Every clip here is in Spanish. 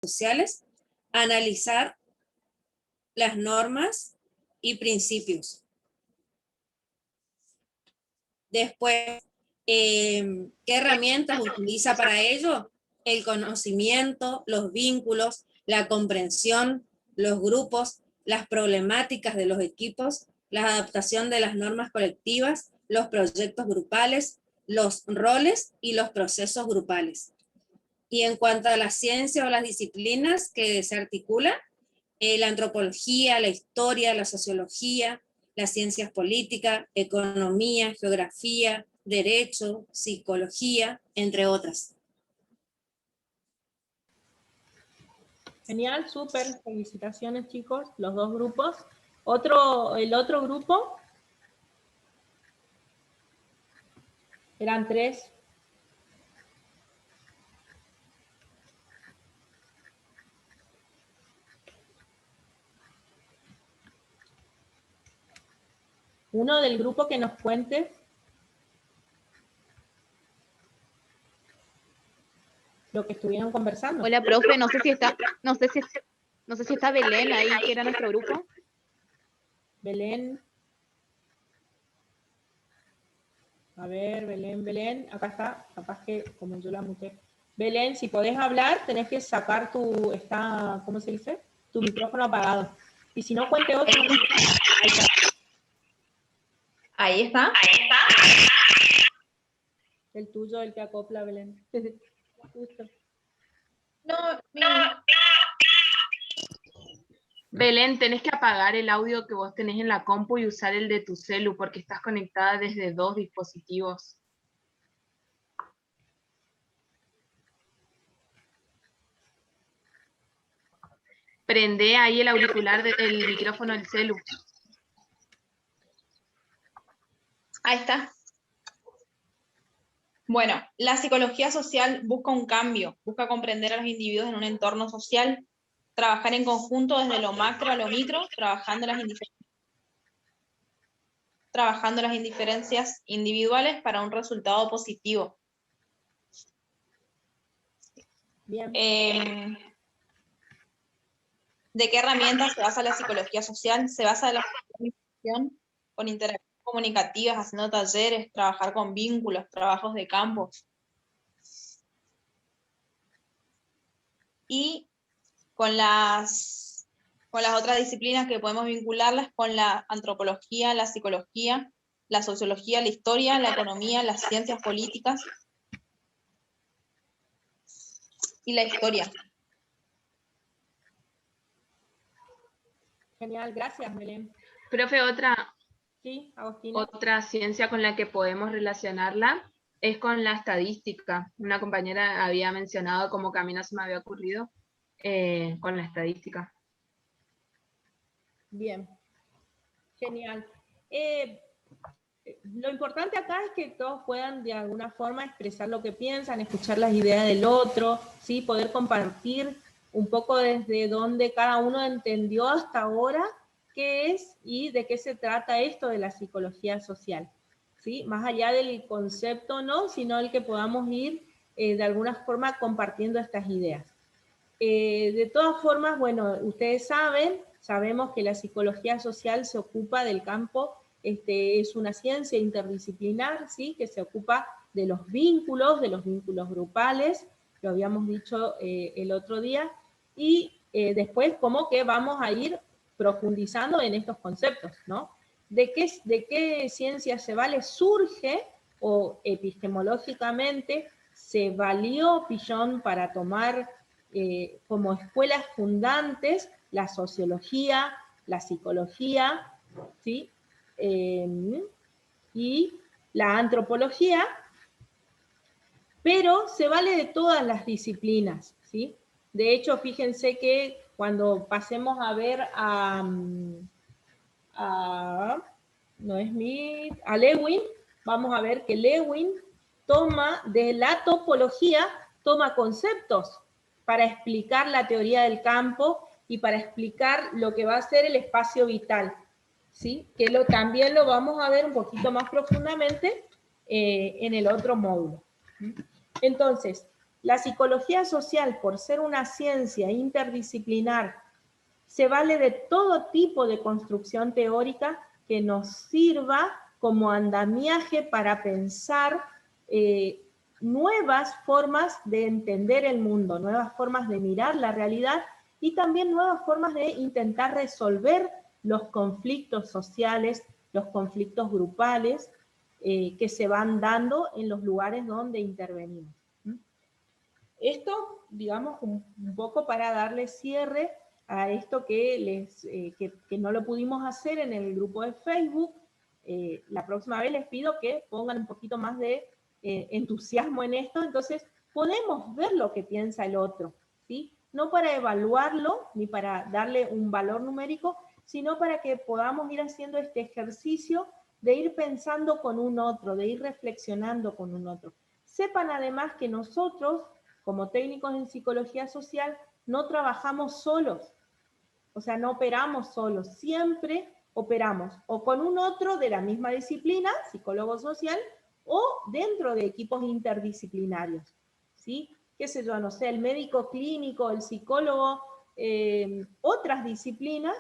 sociales, analizar las normas y principios. Después, ¿qué herramientas utiliza para ello? El conocimiento, los vínculos, la comprensión, los grupos, las problemáticas de los equipos, la adaptación de las normas colectivas, los proyectos grupales, los roles y los procesos grupales. Y en cuanto a la ciencia o las disciplinas que se articulan, la antropología, la historia, la sociología, las ciencias políticas, economía, geografía, derecho, psicología, entre otras. Genial, súper, felicitaciones chicos, los dos grupos. El otro grupo, eran 3. Uno del grupo que nos cuente lo que estuvieron conversando. Hola, profe, no sé si está Belén ahí, que era nuestro grupo. Belén. A ver, Belén, acá está, capaz que como yo la muté. Belén, si podés hablar, tenés que sacar ¿cómo se dice? Tu micrófono apagado. Y si no, cuente otro. Ahí está. Ahí está. El tuyo, el que acopla, Belén. Justo. No. Belén, tenés que apagar el audio que vos tenés en la compu y usar el de tu celu, porque estás conectada desde 2 dispositivos. Prende ahí el auricular del micrófono del celu. Ahí está. Bueno, la psicología social busca un cambio, busca comprender a los individuos en un entorno social, trabajar en conjunto desde lo macro a lo micro, trabajando las indiferencias individuales para un resultado positivo. Bien. ¿De qué herramientas se basa la psicología social? Se basa en la comunicación, con interacciones comunicativas, haciendo talleres, trabajar con vínculos, trabajos de campo. Y con las otras disciplinas que podemos vincularlas con la antropología, la psicología, la sociología, la historia, la economía, las ciencias políticas y la historia. Genial, gracias, Belén. Profe, Sí, Agostina. Otra ciencia con la que podemos relacionarla es con la estadística. Una compañera había mencionado como que a mí no se me había ocurrido con la estadística. Bien, genial. Lo importante acá es que todos puedan de alguna forma expresar lo que piensan, escuchar las ideas del otro, ¿sí? Poder compartir un poco desde donde cada uno entendió hasta ahora qué es y de qué se trata esto de la psicología social, ¿sí? Más allá del concepto, no, sino el que podamos ir de alguna forma compartiendo estas ideas. De todas formas, bueno, ustedes sabemos que la psicología social se ocupa del campo, es una ciencia interdisciplinar, ¿sí? Que se ocupa de los vínculos grupales, lo habíamos dicho el otro día, y después como que vamos a ir profundizando en estos conceptos, ¿no? ¿De qué ciencia se vale? Surge, o epistemológicamente, se valió Pillon para tomar como escuelas fundantes la sociología, la psicología, ¿sí? Y la antropología, pero se vale de todas las disciplinas, ¿sí? De hecho, fíjense que cuando pasemos a ver a Lewin, vamos a ver que Lewin toma de la topología, toma conceptos para explicar la teoría del campo y para explicar lo que va a ser el espacio vital, ¿sí? Que también lo vamos a ver un poquito más profundamente en el otro módulo. Entonces, La psicología social, por ser una ciencia interdisciplinar, se vale de todo tipo de construcción teórica que nos sirva como andamiaje para pensar nuevas formas de entender el mundo, nuevas formas de mirar la realidad y también nuevas formas de intentar resolver los conflictos sociales, los conflictos grupales que se van dando en los lugares donde intervenimos. Esto, digamos, un poco para darle cierre a esto que no lo pudimos hacer en el grupo de Facebook. La próxima vez les pido que pongan un poquito más de entusiasmo en esto, entonces podemos ver lo que piensa el otro, ¿sí? No para evaluarlo, ni para darle un valor numérico, sino para que podamos ir haciendo este ejercicio de ir pensando con un otro, de ir reflexionando con un otro. Sepan además que nosotros, como técnicos en psicología social, no trabajamos solos, o sea, no operamos solos, siempre operamos o con un otro de la misma disciplina, psicólogo social, o dentro de equipos interdisciplinarios, ¿sí? Qué sé yo, no sé, el médico clínico, el psicólogo, otras disciplinas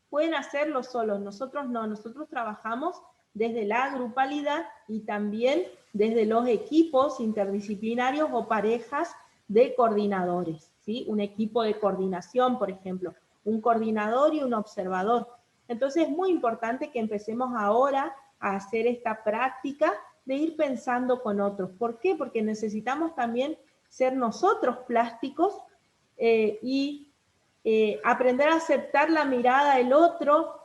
pueden hacerlo solos, nosotros no, nosotros trabajamos desde la grupalidad y también desde los equipos interdisciplinarios o parejas de coordinadores, ¿sí? Un equipo de coordinación, por ejemplo, un coordinador y un observador. Entonces es muy importante que empecemos ahora a hacer esta práctica de ir pensando con otros. ¿Por qué? Porque necesitamos también ser nosotros plásticos y aprender a aceptar la mirada del otro,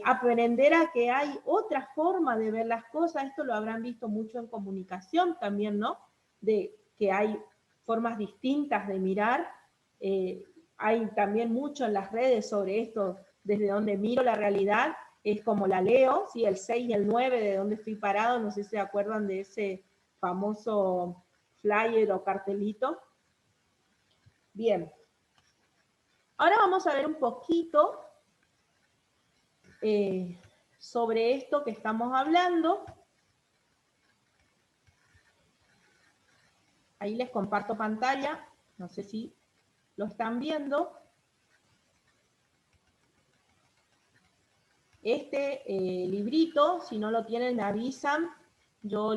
aprender a que hay otra forma de ver las cosas. Esto lo habrán visto mucho en comunicación también, ¿no? De que hay formas distintas de mirar. Hay también mucho en las redes sobre esto, desde donde miro la realidad, es como la leo, ¿sí? El 6 y el 9, de donde estoy parado, no sé si se acuerdan de ese famoso flyer o cartelito. Bien. Ahora vamos a ver un poquito sobre esto que estamos hablando. Ahí les comparto pantalla, no sé si lo están viendo. Este librito, si no lo tienen, me avisan. Yo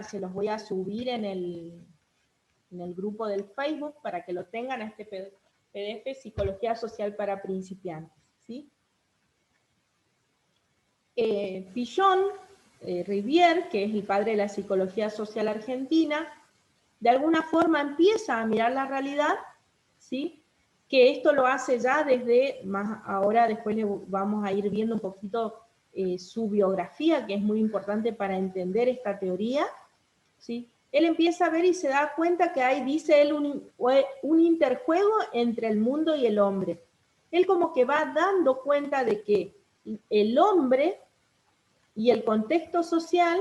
se los voy a subir en el grupo del Facebook para que lo tengan, este PDF, Psicología Social para Principiantes, ¿sí? Pichon Rivière, que es el padre de la psicología social argentina, de alguna forma empieza a mirar la realidad, ¿sí? Que esto lo hace ya desde, más ahora después le vamos a ir viendo un poquito su biografía, que es muy importante para entender esta teoría, ¿sí? Él empieza a ver y se da cuenta que hay, dice él, un interjuego entre el mundo y el hombre. Él como que va dando cuenta de que el hombre y el contexto social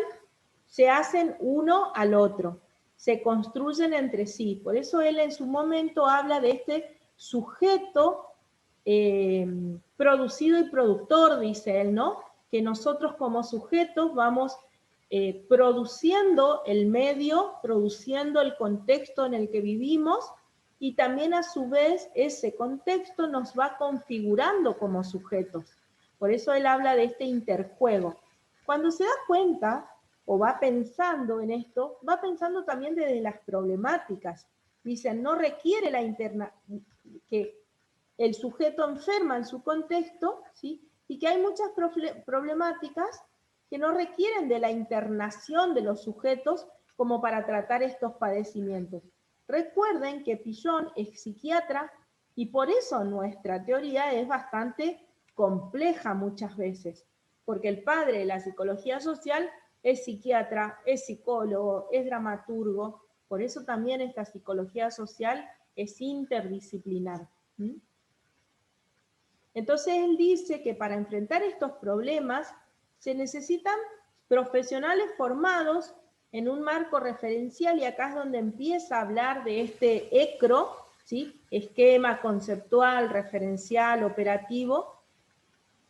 se hacen uno al otro, se construyen entre sí. Por eso él en su momento habla de este sujeto producido y productor, dice él, ¿no? Que nosotros como sujetos vamos produciendo el medio, produciendo el contexto en el que vivimos y también a su vez ese contexto nos va configurando como sujetos. Por eso él habla de este interjuego. Cuando se da cuenta o va pensando en esto, va pensando también desde las problemáticas. Dicen, no requiere que el sujeto enferma en su contexto, ¿sí? Y que hay muchas problemáticas que no requieren de la internación de los sujetos como para tratar estos padecimientos. Recuerden que Pichon es psiquiatra y por eso nuestra teoría es bastante compleja muchas veces, porque el padre de la psicología social es psiquiatra, es psicólogo, es dramaturgo, por eso también esta psicología social es interdisciplinar. Entonces él dice que para enfrentar estos problemas se necesitan profesionales formados en un marco referencial, y acá es donde empieza a hablar de este ECRO, ¿sí? Esquema conceptual, referencial, operativo,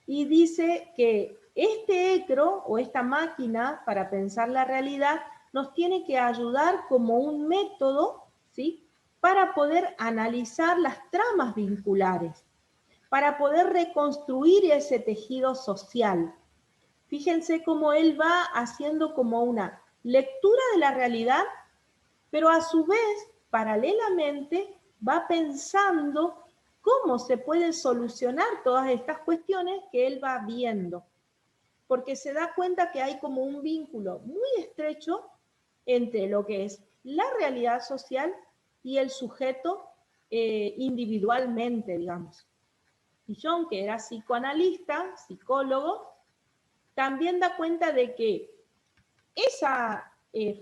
y dice que este ECRO o esta máquina para pensar la realidad nos tiene que ayudar como un método, ¿sí? para poder analizar las tramas vinculares, para poder reconstruir ese tejido social. Fíjense cómo él va haciendo como una lectura de la realidad, pero a su vez, paralelamente, va pensando cómo se pueden solucionar todas estas cuestiones que él va viendo. Porque se da cuenta que hay como un vínculo muy estrecho entre lo que es la realidad social y el sujeto individualmente, digamos. Fillon, que era psicoanalista, psicólogo, también da cuenta de que esa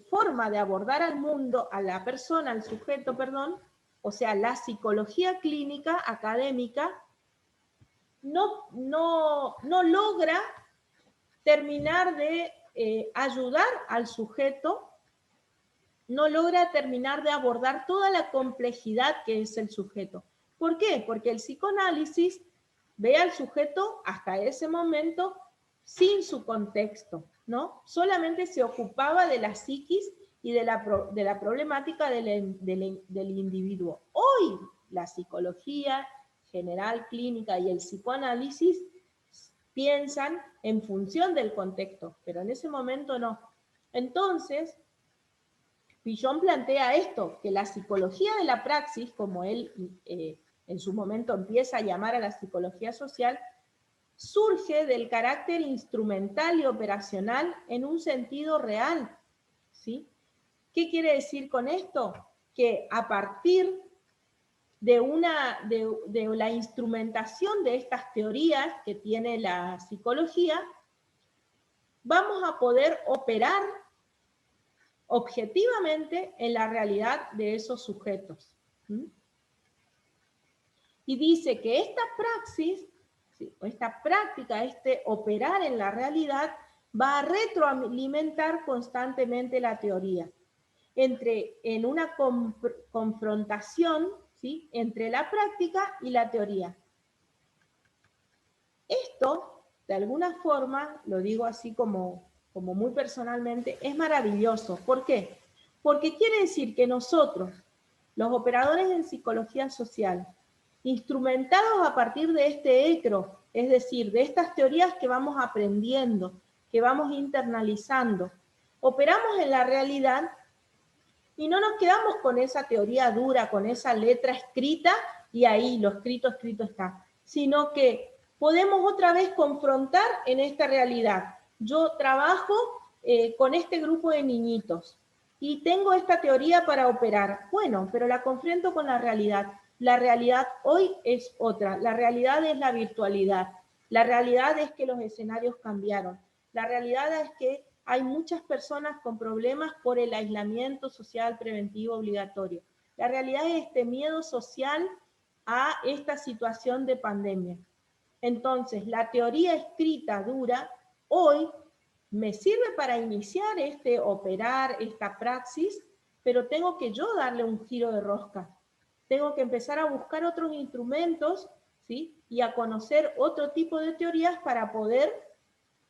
forma de abordar al mundo, a la persona, al sujeto, perdón, o sea, la psicología clínica académica, no logra terminar de ayudar al sujeto, no logra terminar de abordar toda la complejidad que es el sujeto. ¿Por qué? Porque el psicoanálisis ve al sujeto hasta ese momento sin su contexto, ¿no? Solamente se ocupaba de la psiquis y de la problemática del individuo. Hoy la psicología general, clínica y el psicoanálisis piensan en función del contexto, pero en ese momento no. Entonces, Fillon plantea esto, que la psicología de la praxis, como él en su momento empieza a llamar a la psicología social, surge del carácter instrumental y operacional en un sentido real, ¿sí? ¿Qué quiere decir con esto? Que a partir de la instrumentación de estas teorías que tiene la psicología, vamos a poder operar objetivamente en la realidad de esos sujetos. Y dice que esta praxis, ¿sí?, esta práctica, este operar en la realidad, va a retroalimentar constantemente la teoría, en una confrontación, ¿sí?, entre la práctica y la teoría. Esto, de alguna forma, lo digo así como muy personalmente, es maravilloso. ¿Por qué? Porque quiere decir que nosotros, los operadores en psicología social, instrumentados a partir de este ECRO, es decir, de estas teorías que vamos aprendiendo, que vamos internalizando, operamos en la realidad y no nos quedamos con esa teoría dura, con esa letra escrita y ahí lo escrito está, sino que podemos otra vez confrontar en esta realidad. Yo trabajo con este grupo de niñitos y tengo esta teoría para operar. Bueno, pero la confronto con la realidad. La realidad hoy es otra. La realidad es la virtualidad. La realidad es que los escenarios cambiaron. La realidad es que hay muchas personas con problemas por el aislamiento social preventivo obligatorio. La realidad es este miedo social a esta situación de pandemia. Entonces, la teoría escrita dura hoy me sirve para iniciar operar esta praxis, pero tengo que yo darle un giro de rosca. Tengo que empezar a buscar otros instrumentos, ¿sí?, y a conocer otro tipo de teorías para poder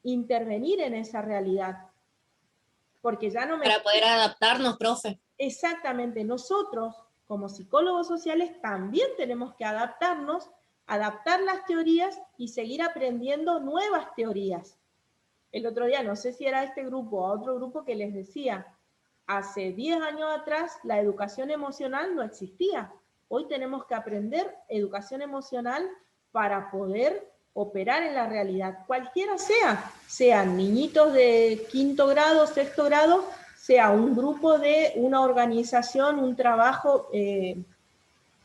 intervenir en esa realidad. Porque ya no me... Para poder adaptarnos, profe. Exactamente, nosotros como psicólogos sociales también tenemos que adaptarnos, adaptar las teorías y seguir aprendiendo nuevas teorías. El otro día, no sé si era este grupo o otro grupo que les decía, hace 10 años atrás la educación emocional no existía. Hoy tenemos que aprender educación emocional para poder operar en la realidad, cualquiera sean niñitos de 5º grado, 6º grado, sea un grupo de una organización, un trabajo,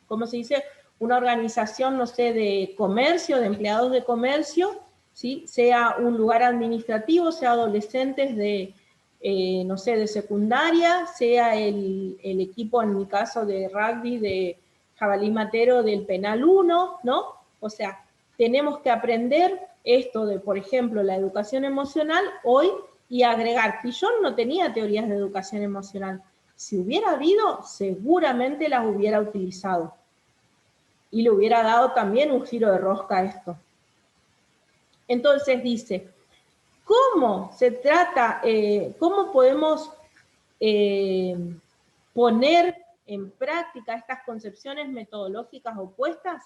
¿cómo se dice? Una organización, no sé, de comercio, de empleados de comercio, ¿sí?, sea un lugar administrativo, sea adolescentes de, no sé, de secundaria, sea el equipo, en mi caso, de rugby de Jabalí Matero del Penal 1, ¿no? O sea, tenemos que aprender esto de, por ejemplo, la educación emocional hoy y agregar. Fillon no tenía teorías de educación emocional. Si hubiera habido, seguramente las hubiera utilizado. Y le hubiera dado también un giro de rosca a esto. Entonces dice, ¿cómo se trata, cómo podemos poner en práctica estas concepciones metodológicas opuestas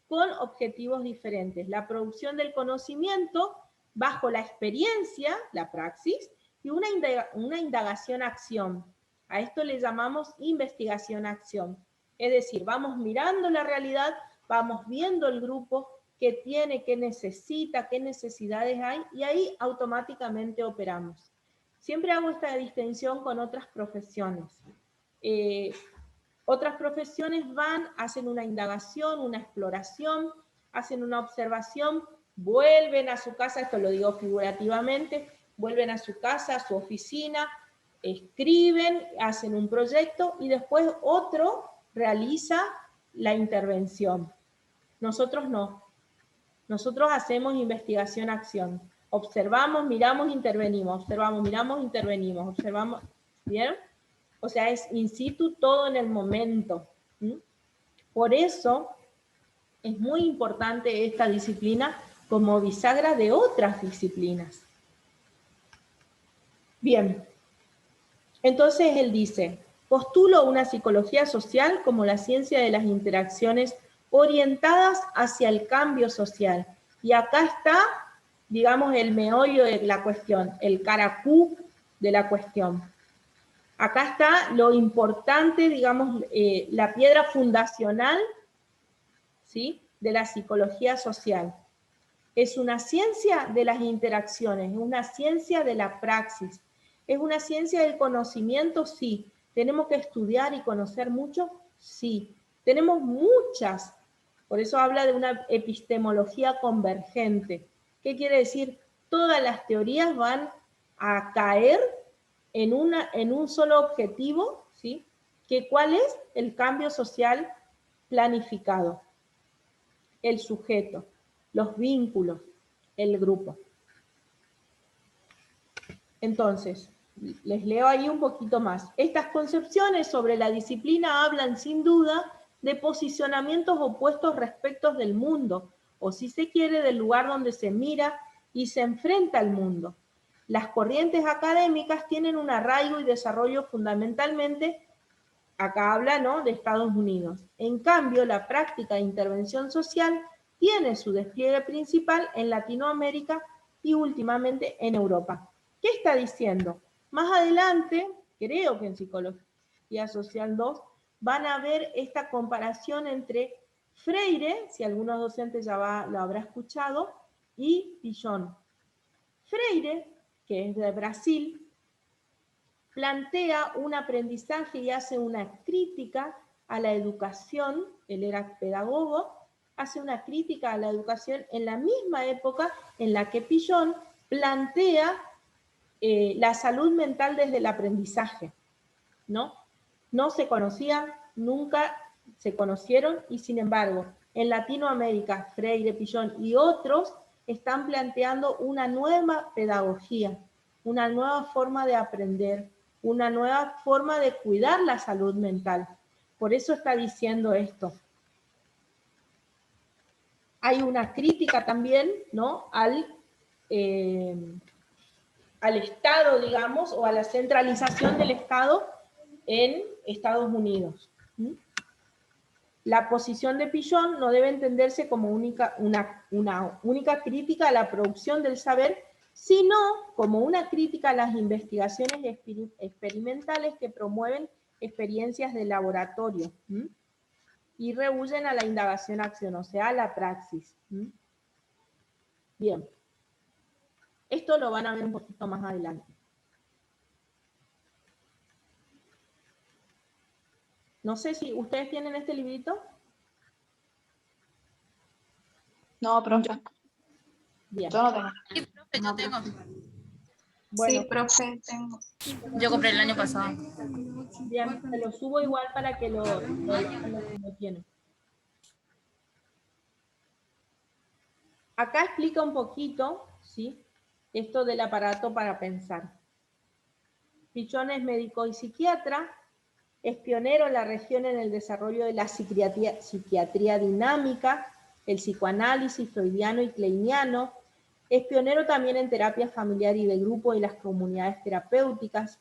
con objetivos diferentes. La producción del conocimiento bajo la experiencia, la praxis, y una indagación-acción. A esto le llamamos investigación-acción. Es decir, vamos mirando la realidad, vamos viendo el grupo, qué tiene, qué necesita, qué necesidades hay, y ahí automáticamente operamos. Siempre hago esta distinción con otras profesiones. Otras profesiones van, hacen una indagación, una exploración, hacen una observación, vuelven a su casa, esto lo digo figurativamente, vuelven a su casa, a su oficina, escriben, hacen un proyecto y después otro realiza la intervención. Nosotros no. Nosotros hacemos investigación-acción. Observamos, miramos, intervenimos. Observamos, miramos, intervenimos. Observamos. ¿Bien? O sea, es in situ, todo en el momento. Por eso es muy importante esta disciplina como bisagra de otras disciplinas. Bien. Entonces él dice, postulo una psicología social como la ciencia de las interacciones orientadas hacia el cambio social. Y acá está, digamos, el meollo de la cuestión, el caracú de la cuestión. Acá está lo importante, digamos, la piedra fundacional, ¿sí?, de la psicología social. Es una ciencia de las interacciones, es una ciencia de la praxis, es una ciencia del conocimiento, sí. ¿Tenemos que estudiar y conocer mucho? Sí. Tenemos muchas. Por eso habla de una epistemología convergente. ¿Qué quiere decir? Todas las teorías van a caer en un solo objetivo, ¿sí? ¿Cuál es? El cambio social planificado. El sujeto, los vínculos, el grupo. Entonces, les leo ahí un poquito más. Estas concepciones sobre la disciplina hablan sin duda de posicionamientos opuestos respecto del mundo, o si se quiere, del lugar donde se mira y se enfrenta al mundo. Las corrientes académicas tienen un arraigo y desarrollo fundamentalmente, acá habla, ¿no?, de Estados Unidos. En cambio, la práctica de intervención social tiene su despliegue principal en Latinoamérica y últimamente en Europa. ¿Qué está diciendo? Más adelante, creo que en Psicología Social 2, van a ver esta comparación entre Freire, si algunos docentes ya lo habrá escuchado, y Pichon. Freire, que es de Brasil, plantea un aprendizaje y hace una crítica a la educación, él era pedagogo, hace una crítica a la educación en la misma época en la que Pichon plantea la salud mental desde el aprendizaje, ¿no? No se conocían, nunca se conocieron, y sin embargo, en Latinoamérica, Freire, Pichon y otros están planteando una nueva pedagogía, una nueva forma de aprender, una nueva forma de cuidar la salud mental. Por eso está diciendo esto. Hay una crítica también, ¿no?, al Estado, digamos, o a la centralización del Estado en Estados Unidos. La posición de Pichon no debe entenderse como una única crítica a la producción del saber, sino como una crítica a las investigaciones experimentales que promueven experiencias de laboratorio y rehuyen a la indagación-acción, o sea, a la praxis. Bien. Esto lo van a ver un poquito más adelante. No sé si ustedes tienen este librito. No, profe. Bien. Yo no tengo. Sí, profe, yo tengo. Bueno, Sí, profe, tengo. Yo compré el año pasado. bien, se lo subo igual para que lo tienen. Acá explica un poquito, ¿sí?, esto del aparato para pensar. Pichon es médico y psiquiatra, es pionero en la región en el desarrollo de la psiquiatría dinámica, el psicoanálisis freudiano y kleiniano, es pionero también en terapia familiar y de grupo y las comunidades terapéuticas.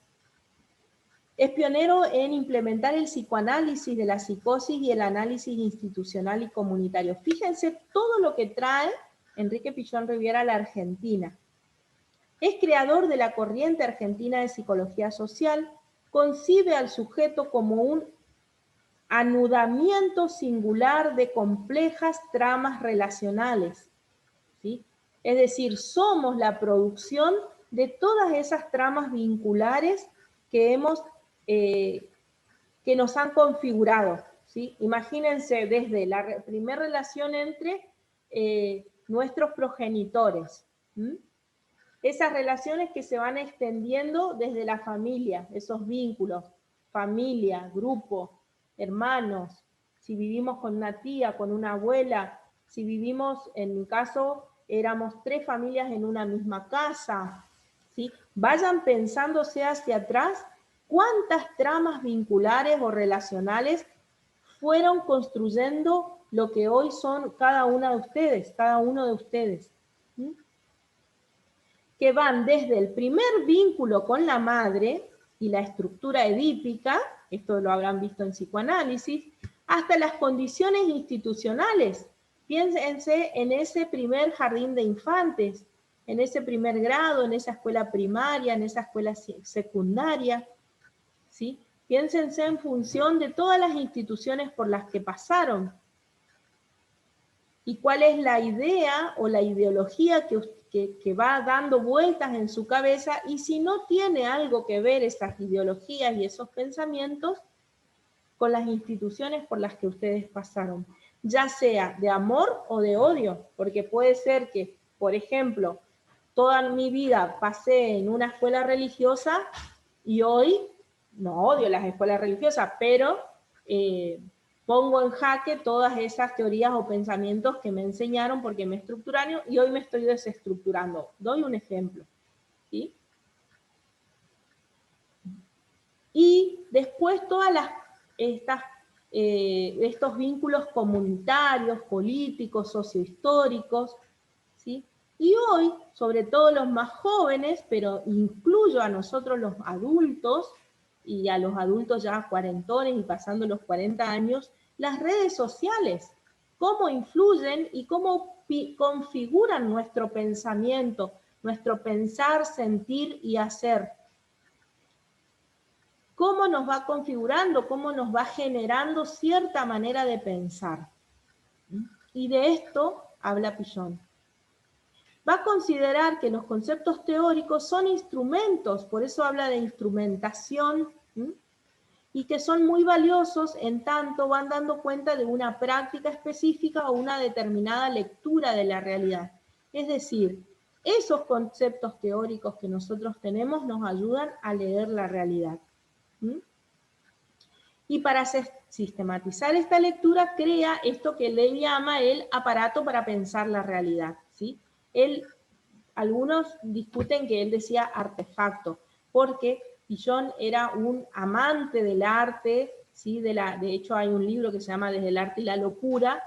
Es pionero en implementar el psicoanálisis de la psicosis y el análisis institucional y comunitario. Fíjense todo lo que trae Enrique Pillón Riviere a la Argentina. Es creador de la corriente argentina de psicología social, concibe al sujeto como un anudamiento singular de complejas tramas relacionales, ¿sí? Es decir, somos la producción de todas esas tramas vinculares que que nos han configurado, ¿sí? Imagínense desde la primera relación entre nuestros progenitores, ¿sí? Esas relaciones que se van extendiendo desde la familia, esos vínculos, familia, grupo, hermanos, si vivimos con una tía, con una abuela, si vivimos, en mi caso, éramos 3 familias en una misma casa, ¿sí? Vayan pensándose hacia atrás cuántas tramas vinculares o relacionales fueron construyendo lo que hoy son cada una de ustedes, cada uno de ustedes, ¿sí? Que van desde el primer vínculo con la madre y la estructura edípica, esto lo habrán visto en psicoanálisis, hasta las condiciones institucionales. Piénsense en ese primer jardín de infantes, en ese primer grado, en esa escuela primaria, en esa escuela secundaria, ¿sí? Piénsense en función de todas las instituciones por las que pasaron. ¿Y cuál es la idea o la ideología que va dando vueltas en su cabeza? Y si no tiene algo que ver esas ideologías y esos pensamientos con las instituciones por las que ustedes pasaron, ya sea de amor o de odio, porque puede ser que, por ejemplo, toda mi vida pasé en una escuela religiosa y hoy no odio las escuelas religiosas, pero pongo en jaque todas esas teorías o pensamientos que me enseñaron porque me estructuraron y hoy me estoy desestructurando. Doy un ejemplo, ¿sí? Y después todas estos vínculos comunitarios, políticos, sociohistóricos, ¿sí? Y hoy, sobre todo los más jóvenes, pero incluyo a nosotros los adultos, y a los adultos ya cuarentones y pasando los 40 años, las redes sociales, cómo influyen y cómo configuran nuestro pensamiento, nuestro pensar, sentir y hacer. Cómo nos va configurando, cómo nos va generando cierta manera de pensar. Y de esto habla Pillón. Va a considerar que los conceptos teóricos son instrumentos, por eso habla de instrumentación, ¿sí? Y que son muy valiosos en tanto van dando cuenta de una práctica específica o una determinada lectura de la realidad. Es decir, esos conceptos teóricos que nosotros tenemos nos ayudan a leer la realidad, ¿sí? Y para sistematizar esta lectura crea esto que le llama el aparato para pensar la realidad, ¿sí? Algunos discuten que él decía artefacto, porque Pillón era un amante del arte, ¿sí? De hecho hay un libro que se llama Desde el arte y la locura.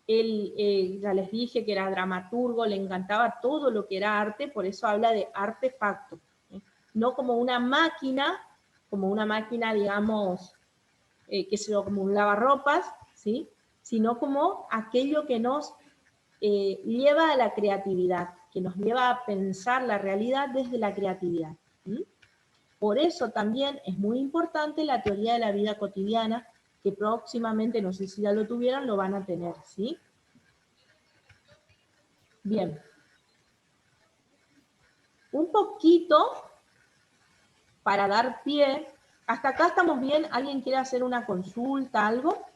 Él, ya les dije que era dramaturgo, le encantaba todo lo que era arte, por eso habla de artefacto, ¿sí? No como una máquina, digamos, que sea como un lavarropas, ¿sí? Sino como aquello que nos lleva a la creatividad, que nos lleva a pensar la realidad desde la creatividad. ¿Sí? Por eso también es muy importante la teoría de la vida cotidiana, que próximamente, no sé si ya lo tuvieran, lo van a tener, ¿sí? Bien. Un poquito para dar pie. ¿Hasta acá estamos bien? ¿Alguien quiere hacer una consulta, algo?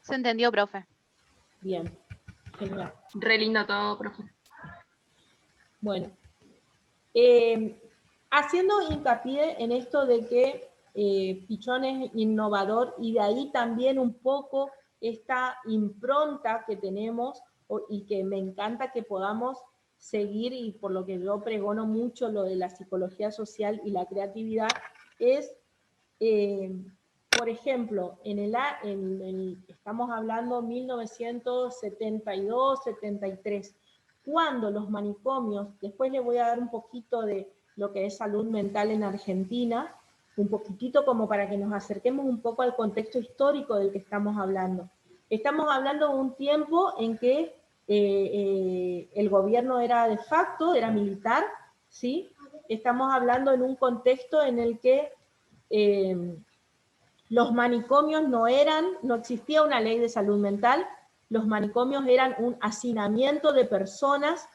Se entendió, profe. Bien. Genial. Re lindo todo, profe. Bueno. Haciendo hincapié en esto de que Pillón es innovador y de ahí también un poco esta impronta que tenemos y que me encanta que podamos seguir, y por lo que yo pregono mucho lo de la psicología social y la creatividad, es, por ejemplo, estamos hablando 1972, 73, cuando los manicomios, después les voy a dar un poquito de lo que es salud mental en Argentina, un poquitito como para que nos acerquemos un poco al contexto histórico del que estamos hablando. Estamos hablando de un tiempo en que el gobierno era de facto, era militar, ¿sí? Estamos hablando en un contexto en el que los manicomios no existía una ley de salud mental, los manicomios eran un hacinamiento de personas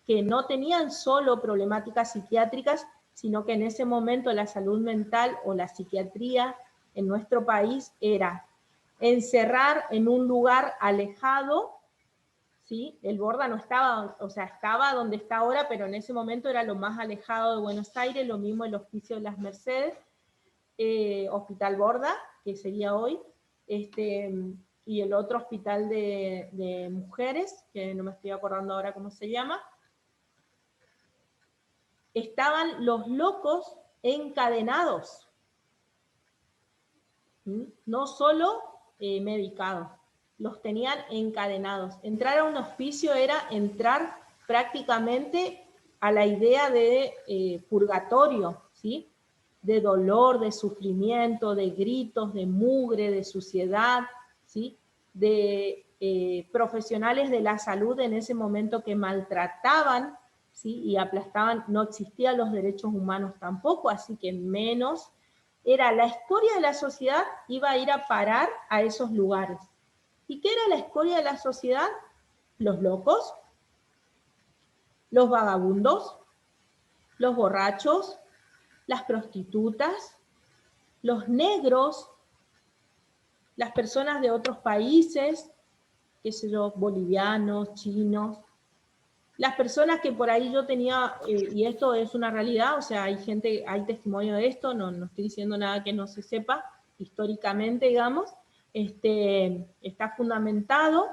que no tenían solo problemáticas psiquiátricas, sino que en ese momento la salud mental o la psiquiatría en nuestro país era encerrar en un lugar alejado, ¿sí? El Borda no estaba, o sea, estaba donde está ahora, pero en ese momento era lo más alejado de Buenos Aires, lo mismo el Hospicio de las Mercedes, Hospital Borda, que sería hoy, y el otro hospital de mujeres, que no me estoy acordando ahora cómo se llama. Estaban los locos encadenados, no solo medicados, los tenían encadenados. Entrar a un hospicio era entrar prácticamente a la idea de purgatorio, ¿sí? De dolor, de sufrimiento, de gritos, de mugre, de suciedad, ¿sí? De profesionales de la salud en ese momento que maltrataban, ¿sí? Y aplastaban, no existían los derechos humanos tampoco, así que menos. Era la escoria de la sociedad, iba a ir a parar a esos lugares. ¿Y qué era la escoria de la sociedad? Los locos, los vagabundos, los borrachos, las prostitutas, los negros, las personas de otros países, qué sé yo, bolivianos, chinos, las personas que por ahí yo tenía, y esto es una realidad, o sea, hay gente, hay testimonio de esto, no estoy diciendo nada que no se sepa, históricamente, digamos, está fundamentado,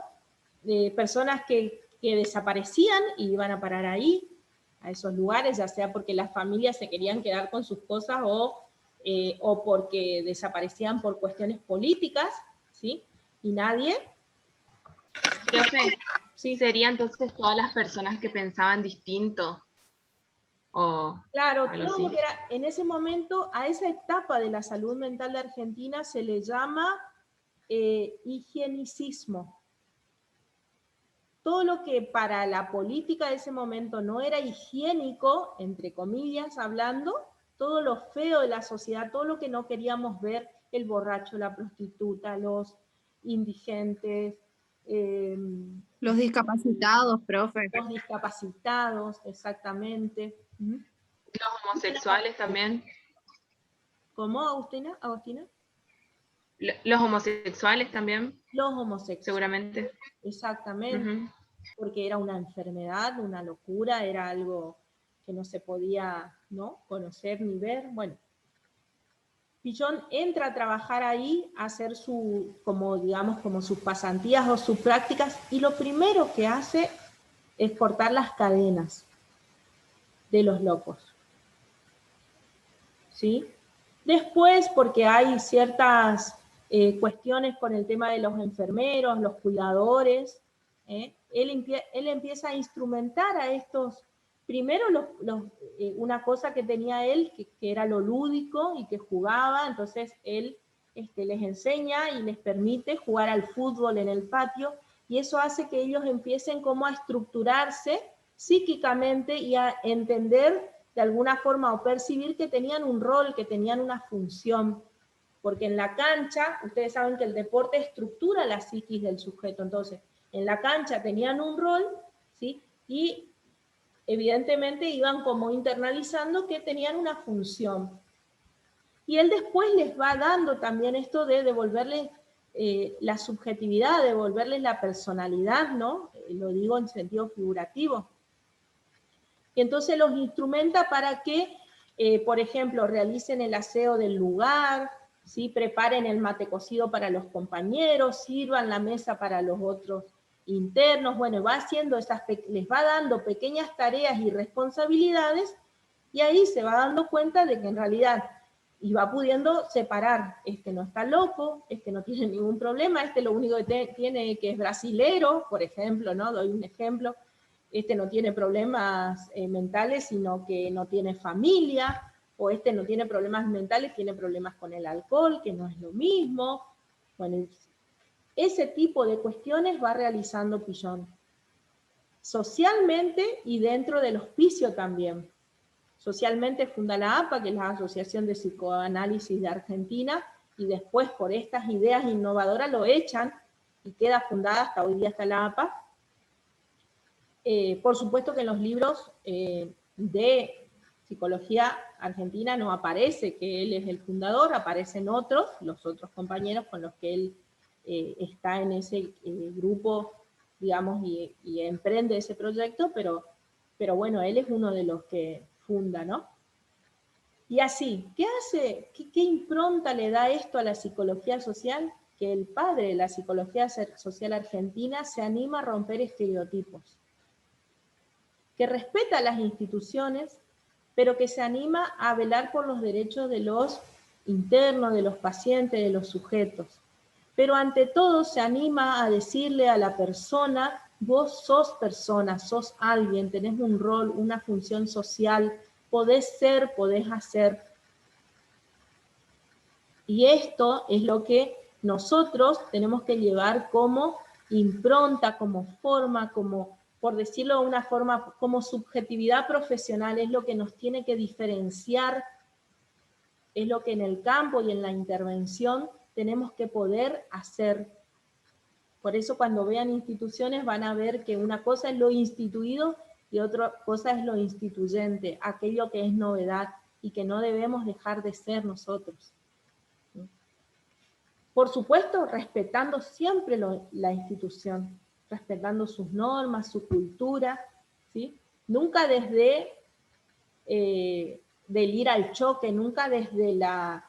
personas que desaparecían y iban a parar ahí, a esos lugares, ya sea porque las familias se querían quedar con sus cosas o porque desaparecían por cuestiones políticas, ¿sí? Y nadie... Profe, Sí. ¿serían entonces todas las personas que pensaban distinto? O Claro, algo todo lo así. que era, en ese momento, a esa etapa de la salud mental de Argentina se le llama higienicismo. Todo lo que para la política de ese momento no era higiénico, entre comillas hablando, todo lo feo de la sociedad, todo lo que no queríamos ver, el borracho, la prostituta, los indigentes, Los discapacitados, profe. los discapacitados, exactamente. Los homosexuales también. ¿Cómo, Agustina? ¿Agustina? Los homosexuales también, Los homosexuales. seguramente. Exactamente. Porque era una enfermedad, una locura, era algo que no se podía, ¿no?, conocer ni ver. Bueno, Pichón entra a trabajar ahí, a hacer como sus pasantías o sus prácticas, y lo primero que hace es cortar las cadenas de los locos. ¿Sí? Después, porque hay ciertas cuestiones con el tema de los enfermeros, los cuidadores, él empieza a instrumentar a estos, primero una cosa que tenía él, que era lo lúdico y que jugaba, entonces él les enseña y les permite jugar al fútbol en el patio, y eso hace que ellos empiecen como a estructurarse psíquicamente y a entender de alguna forma o percibir que tenían un rol, que tenían una función, porque en la cancha, ustedes saben que el deporte estructura la psiquis del sujeto, entonces en la cancha tenían un rol, ¿sí? Y evidentemente iban como internalizando que tenían una función. Y él después les va dando también esto de devolverles la subjetividad, devolverles la personalidad, ¿no? Lo digo en sentido figurativo. Y entonces los instrumenta para que, por ejemplo, realicen el aseo del lugar, ¿sí? Preparen el mate cocido para los compañeros, sirvan la mesa para los otros internos, bueno, va haciendo les va dando pequeñas tareas y responsabilidades, y ahí se va dando cuenta de que en realidad, y va pudiendo separar, no está loco, no tiene ningún problema, lo único que tiene que es brasilero, por ejemplo, ¿no? Doy un ejemplo, este no tiene problemas mentales, sino que no tiene familia, o este no tiene problemas mentales, tiene problemas con el alcohol, que no es lo mismo. Bueno, ese tipo de cuestiones va realizando Pillon. Socialmente y dentro del hospicio también. Socialmente funda la APA, que es la Asociación de Psicoanálisis de Argentina, y después por estas ideas innovadoras lo echan y queda fundada, hasta hoy día está la APA. Por supuesto que en los libros de psicología argentina no aparece que él es el fundador, aparecen otros, los otros compañeros con los que él está en ese grupo, digamos, y emprende ese proyecto, pero bueno, él es uno de los que funda, ¿no? Y así, ¿qué hace? ¿Qué impronta le da esto a la psicología social? Que el padre de la psicología social argentina se anima a romper estereotipos, que respeta las instituciones, pero que se anima a velar por los derechos de los internos, de los pacientes, de los sujetos. Pero ante todo se anima a decirle a la persona, vos sos persona, sos alguien, tenés un rol, una función social, podés ser, podés hacer. Y esto es lo que nosotros tenemos que llevar como impronta, como forma, como, por decirlo de una forma, como subjetividad profesional, es lo que nos tiene que diferenciar, es lo que en el campo y en la intervención tenemos que poder hacer. Por eso cuando vean instituciones van a ver que una cosa es lo instituido y otra cosa es lo instituyente, aquello que es novedad y que no debemos dejar de ser nosotros. Por supuesto, respetando siempre la institución, respetando sus normas, su cultura, ¿sí? Nunca desde del ir al choque, nunca desde la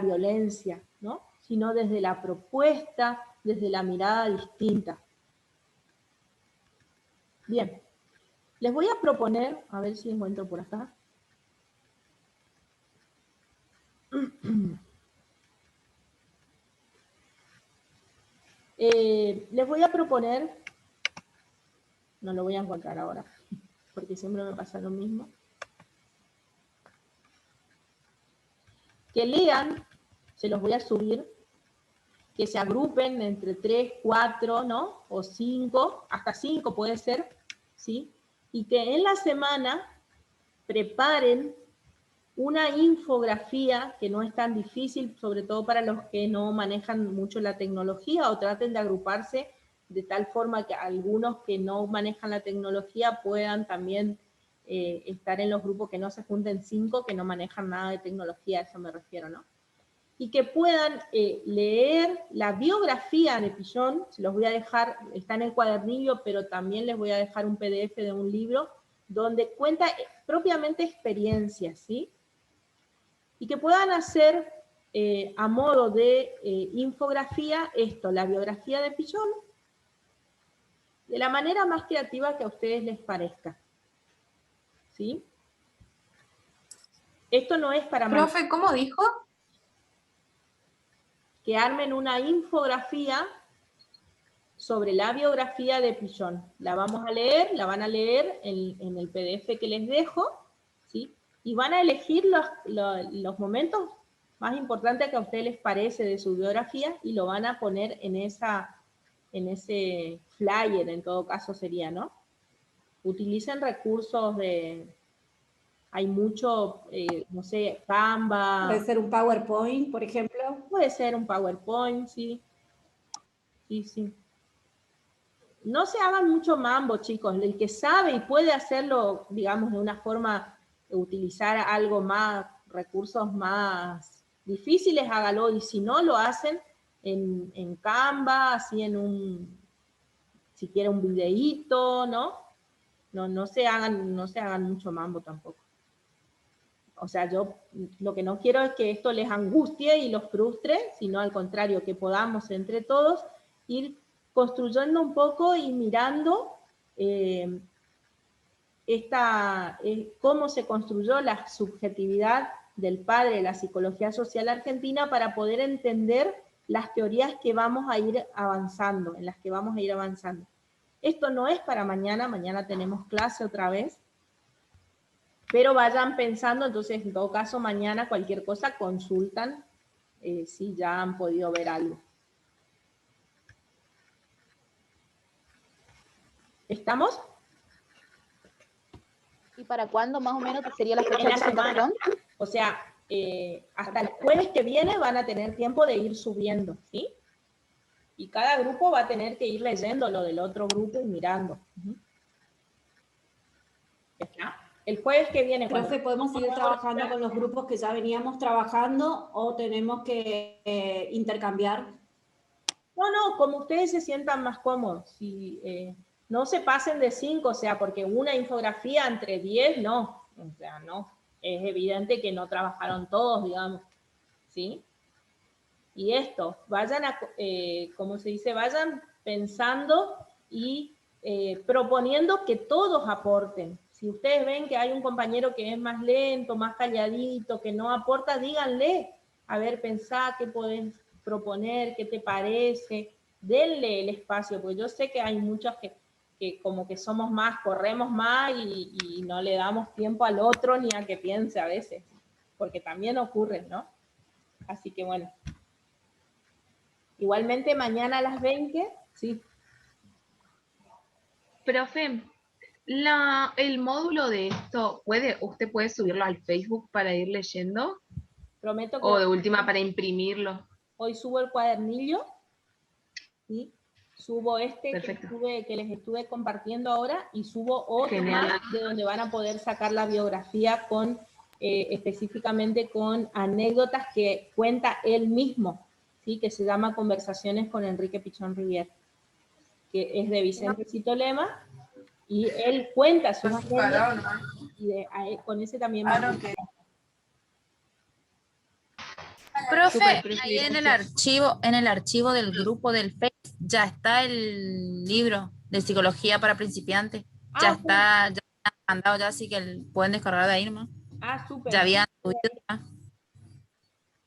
violencia, ¿no? Sino desde la propuesta, desde la mirada distinta. Bien, les voy a proponer, a ver si encuentro por acá. Les voy a proponer, no lo voy a encontrar ahora, porque siempre me pasa lo mismo, que lean, se los voy a subir, que se agrupen entre 3, 4, ¿no? O 5, hasta 5 puede ser, ¿sí? Y que en la semana preparen una infografía que no es tan difícil, sobre todo para los que no manejan mucho la tecnología, o traten de agruparse de tal forma que algunos que no manejan la tecnología puedan también estar en los grupos, que no se junten 5 que no manejan nada de tecnología, a eso me refiero, ¿no? Y que puedan leer la biografía de Pillon, se los voy a dejar, está en el cuadernillo, pero también les voy a dejar un PDF de un libro donde cuenta propiamente experiencias, ¿sí? Y que puedan hacer a modo de infografía esto, la biografía de Pillon, de la manera más creativa que a ustedes les parezca. ¿Sí? Esto no es para... Profe, ¿cómo dijo? Que armen una infografía sobre la biografía de Pillon. La vamos a leer, la van a leer en el PDF que les dejo, ¿sí? Y van a elegir los momentos más importantes que a ustedes les parece de su biografía y lo van a poner en ese flyer, en todo caso sería, ¿no? Utilicen recursos hay mucho, no sé, Canva. Puede ser un PowerPoint, por ejemplo. Puede ser un PowerPoint, sí. Sí, sí. No se hagan mucho mambo, chicos. El que sabe y puede hacerlo, digamos, de una forma, utilizar algo más, recursos más difíciles, hágalo. Y si no, lo hacen en Canva, así si quiere un videíto, ¿no? No se hagan mucho mambo tampoco. O sea, yo lo que no quiero es que esto les angustie y los frustre, sino al contrario, que podamos entre todos ir construyendo un poco y mirando cómo se construyó la subjetividad del padre de la psicología social argentina para poder entender las teorías que vamos a ir avanzando, en las que vamos a ir avanzando. Esto no es para mañana, mañana tenemos clase otra vez, pero vayan pensando, entonces en todo caso mañana cualquier cosa consultan si ya han podido ver algo. ¿Estamos? ¿Y para cuándo más o menos sería la fecha En de la semana. presentación? O sea, hasta el jueves que viene van a tener tiempo de ir subiendo, ¿sí? Y cada grupo va a tener que ir leyendo lo del otro grupo y mirando. ¿Está? El jueves que viene. Profe, ¿podemos seguir trabajando con los grupos que ya veníamos trabajando o tenemos que intercambiar? No, como ustedes se sientan más cómodos. Si, no se pasen de 5, o sea, porque una infografía entre 10, no. O sea, no. Es evidente que no trabajaron todos, digamos. ¿Sí? Y esto, vayan a, como se dice, vayan pensando y proponiendo que todos aporten. Si ustedes ven que hay un compañero que es más lento, más calladito, que no aporta, díganle, a ver, pensá qué podés proponer, qué te parece, denle el espacio, porque yo sé que hay muchos que como que somos más, corremos más y no le damos tiempo al otro ni a que piense a veces, porque también ocurre, ¿no? Así que bueno. Igualmente mañana a las 20, sí. Profe, el módulo de esto, ¿usted puede subirlo al Facebook para ir leyendo? Prometo que O de última para imprimirlo. hoy subo el cuadernillo, ¿sí? Subo Perfecto. que les estuve compartiendo ahora y subo otro Genial. más de donde van a poder sacar la biografía con específicamente con anécdotas que cuenta él mismo, ¿sí? Que se llama Conversaciones con Enrique Pichón Rivière, que es de Vicente Citolema, y él cuenta sus anécdotas y con ese también Profe, Súper, ahí en el archivo del grupo del Face ya está el libro de psicología para principiantes. Ya está mandado ya, así que pueden descargar de ahí nomás. súper. Ya habían subido ya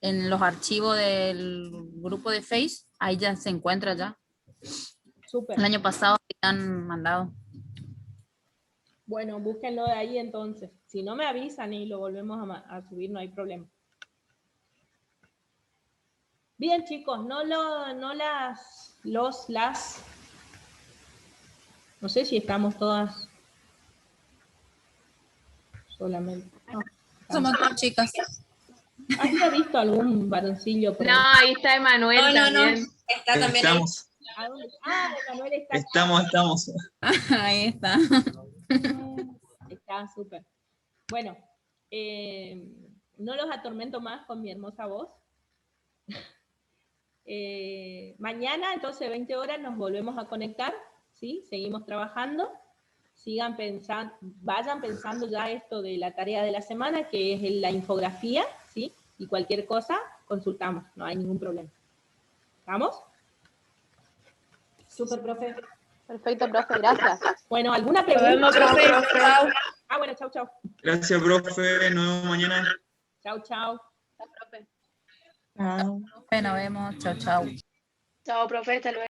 en los archivos del grupo de Face, ahí ya se encuentra ya. Súper. El año pasado habían mandado. Bueno, búsquenlo de ahí entonces. Si no me avisan y lo volvemos a subir, no hay problema. Bien, chicos, no sé si estamos todas solamente. No, Somos dos chicas. ¿Había visto algún varoncillo? No, ahí está Emanuel también. Está también ahí. Estamos, Emanuel está estamos. Ahí está. Está súper. Bueno, no los atormento más con mi hermosa voz. Mañana, entonces, 20 horas, nos volvemos a conectar, ¿sí? Seguimos trabajando. Sigan pensando, vayan pensando ya esto de la tarea de la semana, que es la infografía, ¿sí? Y cualquier cosa, consultamos, no hay ningún problema. ¿Estamos? Súper, profe. Perfecto, profe, gracias. Bueno, ¿alguna pregunta? Nos vemos, profe. Chao. Bueno, chau. Gracias, profe. Nos vemos mañana. Chau. Chao, profe. Nos vemos. Chao. Chao, profe, hasta luego.